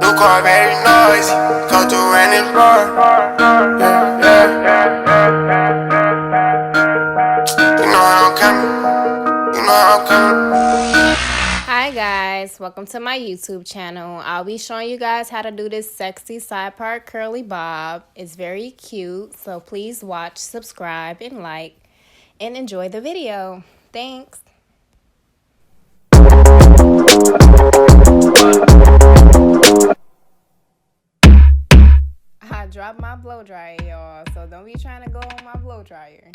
New car very noisy, go through and it's roar. Yeah, yeah. You know how I'm coming, you know how I'm coming. Hi guys, welcome to my YouTube channel. I'll be showing you guys how to do this sexy side part curly bob. It's very cute, so please watch, subscribe, and like, and enjoy the video. Thanks. I dropped my blow dryer, y'all, so don't be trying to go on my blow dryer.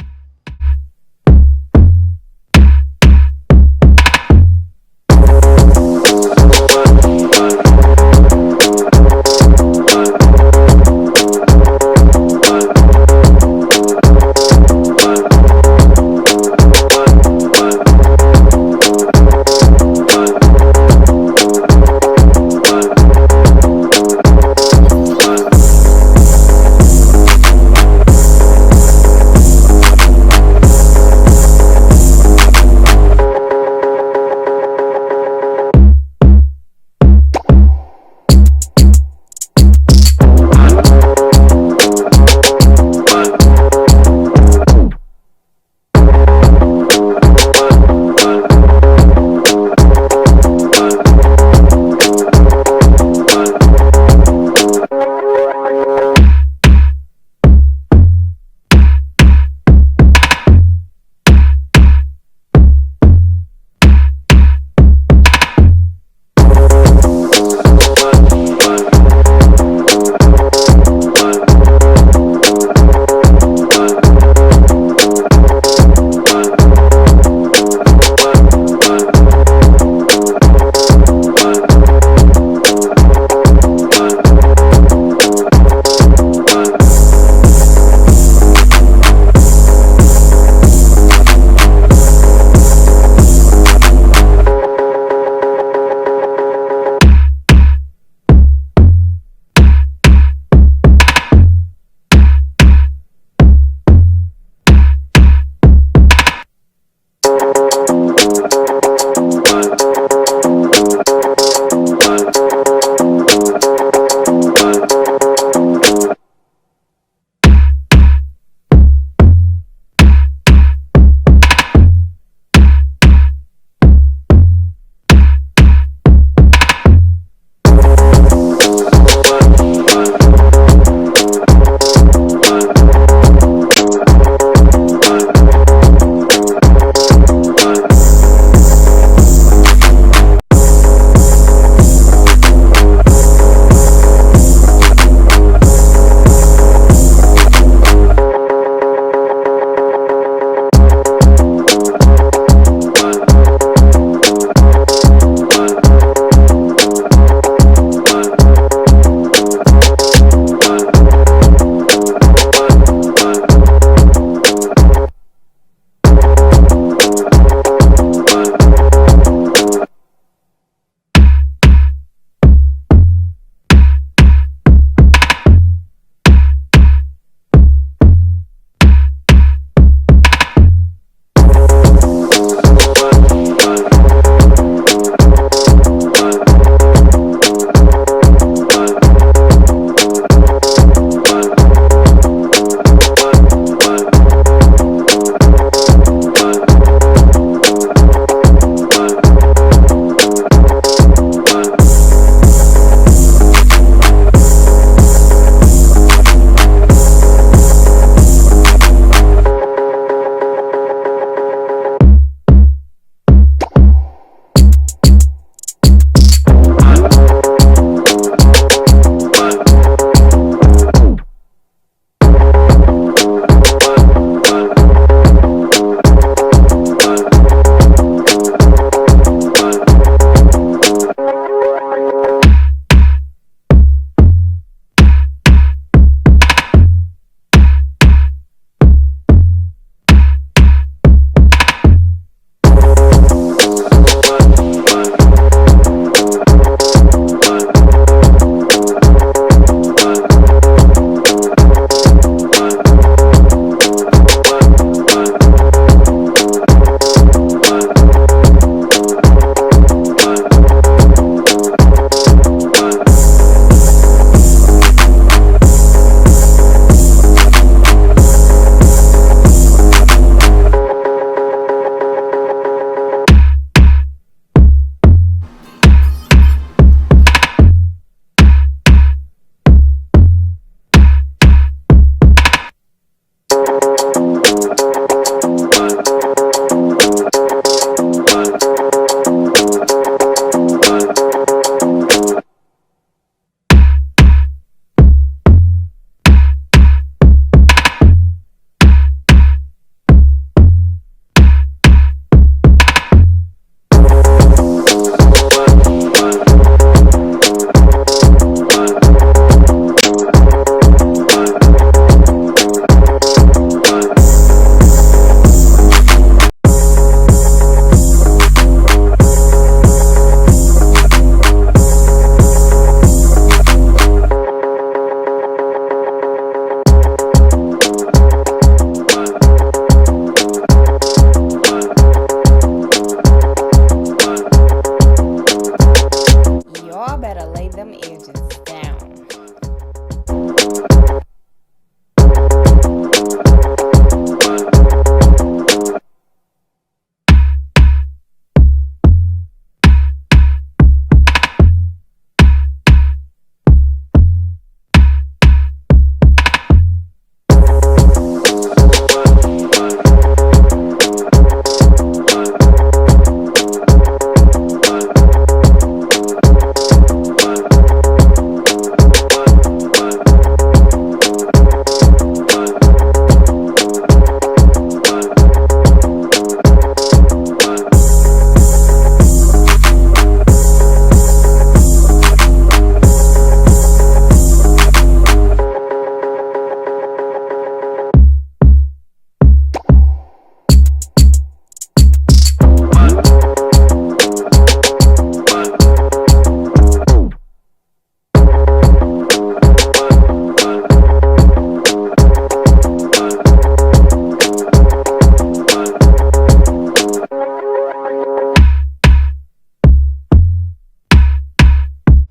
them edges down.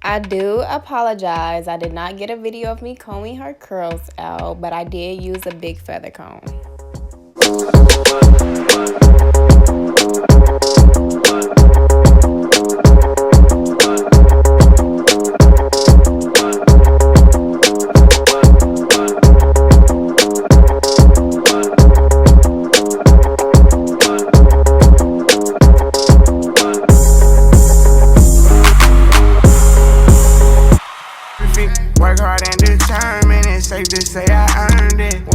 I do apologize. I did not get a video of me combing her curls out, but I did use a big feather comb. Work hard and determined, it's safe to say I earned it.